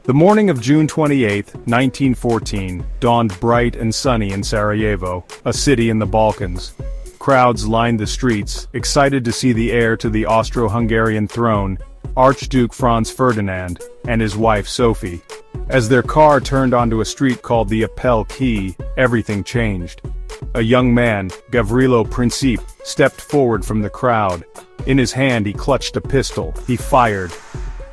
The morning of June 28, 1914, dawned bright and sunny in Sarajevo, a city in the Balkans. Crowds lined the streets, excited to see the heir to the Austro-Hungarian throne, Archduke Franz Ferdinand, and his wife Sophie. As their car turned onto a street called the Appel Quay, everything changed. A young man, Gavrilo Princip, stepped forward from the crowd. In his hand he clutched a pistol. He fired.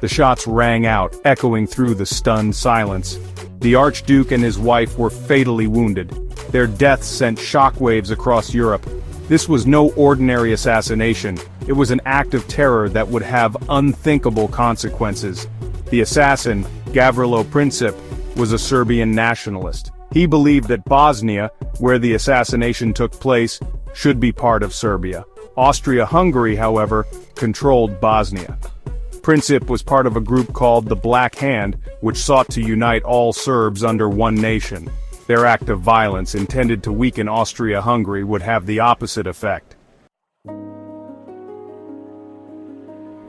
The shots rang out, echoing through the stunned silence. The Archduke and his wife were fatally wounded. Their deaths sent shockwaves across Europe. This was no ordinary assassination. It was an act of terror that would have unthinkable consequences. The assassin, Gavrilo Princip, was a Serbian nationalist. He believed that Bosnia, where the assassination took place, should be part of Serbia. Austria-Hungary, however, controlled Bosnia. Princip was part of a group called the Black Hand, which sought to unite all Serbs under one nation. Their act of violence intended to weaken Austria-Hungary would have the opposite effect.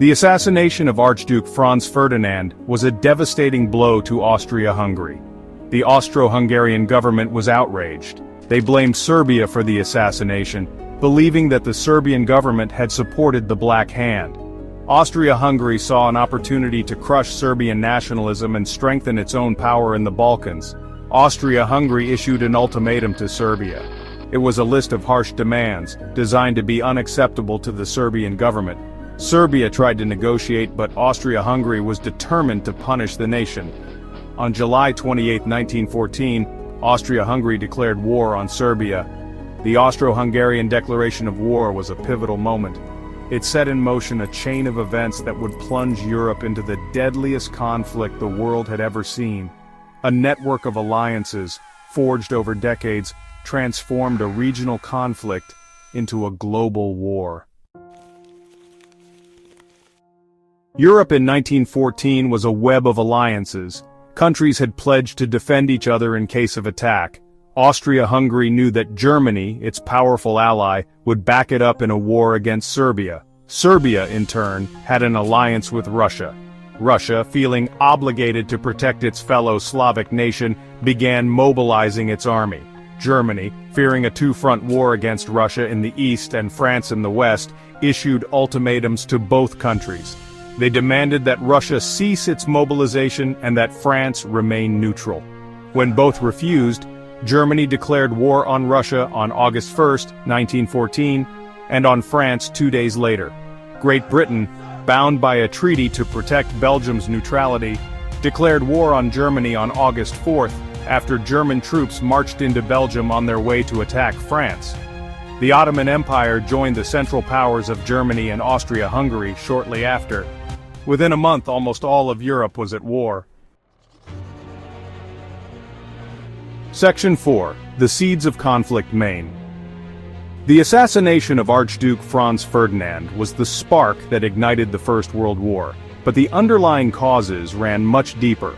The assassination of Archduke Franz Ferdinand was a devastating blow to Austria-Hungary. The Austro-Hungarian government was outraged. They blamed Serbia for the assassination, believing that the Serbian government had supported the Black Hand. Austria-Hungary saw an opportunity to crush Serbian nationalism and strengthen its own power in the Balkans. Austria-Hungary issued an ultimatum to Serbia. It was a list of harsh demands, designed to be unacceptable to the Serbian government. Serbia tried to negotiate, but Austria-Hungary was determined to punish the nation. On July 28, 1914, Austria-Hungary declared war on Serbia. The Austro-Hungarian declaration of war was a pivotal moment. It set in motion a chain of events that would plunge Europe into the deadliest conflict the world had ever seen. A network of alliances, forged over decades, transformed a regional conflict into a global war. Europe in 1914 was a web of alliances. Countries had pledged to defend each other in case of attack. Austria-Hungary knew that Germany, its powerful ally, would back it up in a war against Serbia. Serbia, in turn, had an alliance with Russia. Russia, feeling obligated to protect its fellow Slavic nation, began mobilizing its army. Germany, fearing a two-front war against Russia in the east and France in the west, issued ultimatums to both countries. They demanded that Russia cease its mobilization and that France remain neutral. When both refused, Germany declared war on Russia on August 1, 1914, and on France 2 days later. Great Britain, bound by a treaty to protect Belgium's neutrality, declared war on Germany on August 4, after German troops marched into Belgium on their way to attack France. The Ottoman Empire joined the Central Powers of Germany and Austria-Hungary shortly after. Within a month, almost all of Europe was at war. Section 4. The Seeds of Conflict, Maine. The assassination of Archduke Franz Ferdinand was the spark that ignited the First World War, but the underlying causes ran much deeper.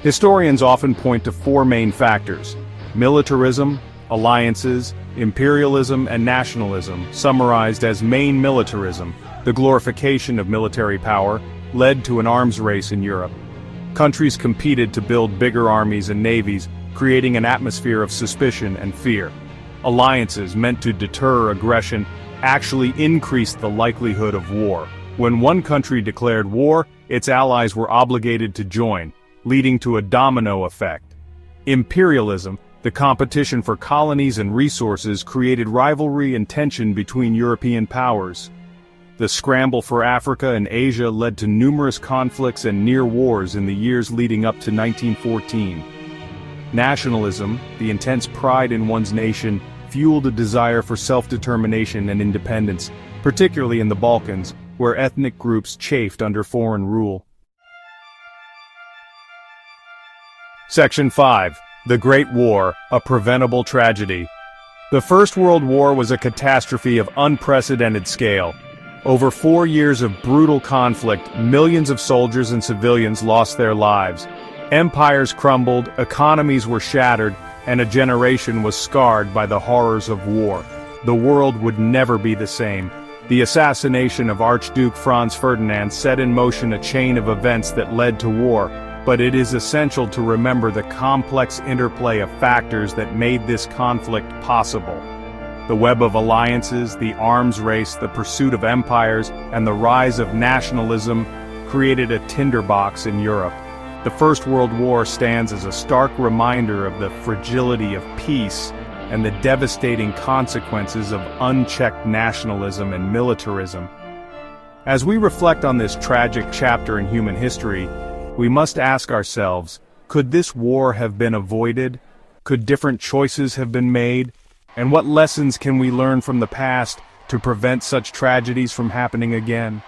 Historians often point to four main factors: militarism, alliances, imperialism, and nationalism, summarized as main militarism. The glorification of military power led to an arms race in Europe. Countries competed to build bigger armies and navies, creating an atmosphere of suspicion and fear. Alliances, meant to deter aggression, actually increased the likelihood of war. When one country declared war, its allies were obligated to join, leading to a domino effect. Imperialism, the competition for colonies and resources, created rivalry and tension between European powers. The scramble for Africa and Asia led to numerous conflicts and near wars in the years leading up to 1914. Nationalism, the intense pride in one's nation, fueled a desire for self-determination and independence, particularly in the Balkans, where ethnic groups chafed under foreign rule. Section 5. The Great War, a Preventable Tragedy. The First World War was a catastrophe of unprecedented scale. Over 4 years of brutal conflict, millions of soldiers and civilians lost their lives. Empires crumbled, economies were shattered, and a generation was scarred by the horrors of war. The world would never be the same. The assassination of Archduke Franz Ferdinand set in motion a chain of events that led to war. but it is essential to remember the complex interplay of factors that made this conflict possible. The web of alliances, the arms race, the pursuit of empires, and the rise of nationalism created a tinderbox in Europe. The First World War stands as a stark reminder of the fragility of peace and the devastating consequences of unchecked nationalism and militarism. As we reflect on this tragic chapter in human history, we must ask ourselves, could this war have been avoided? Could different choices have been made? And what lessons can we learn from the past to prevent such tragedies from happening again?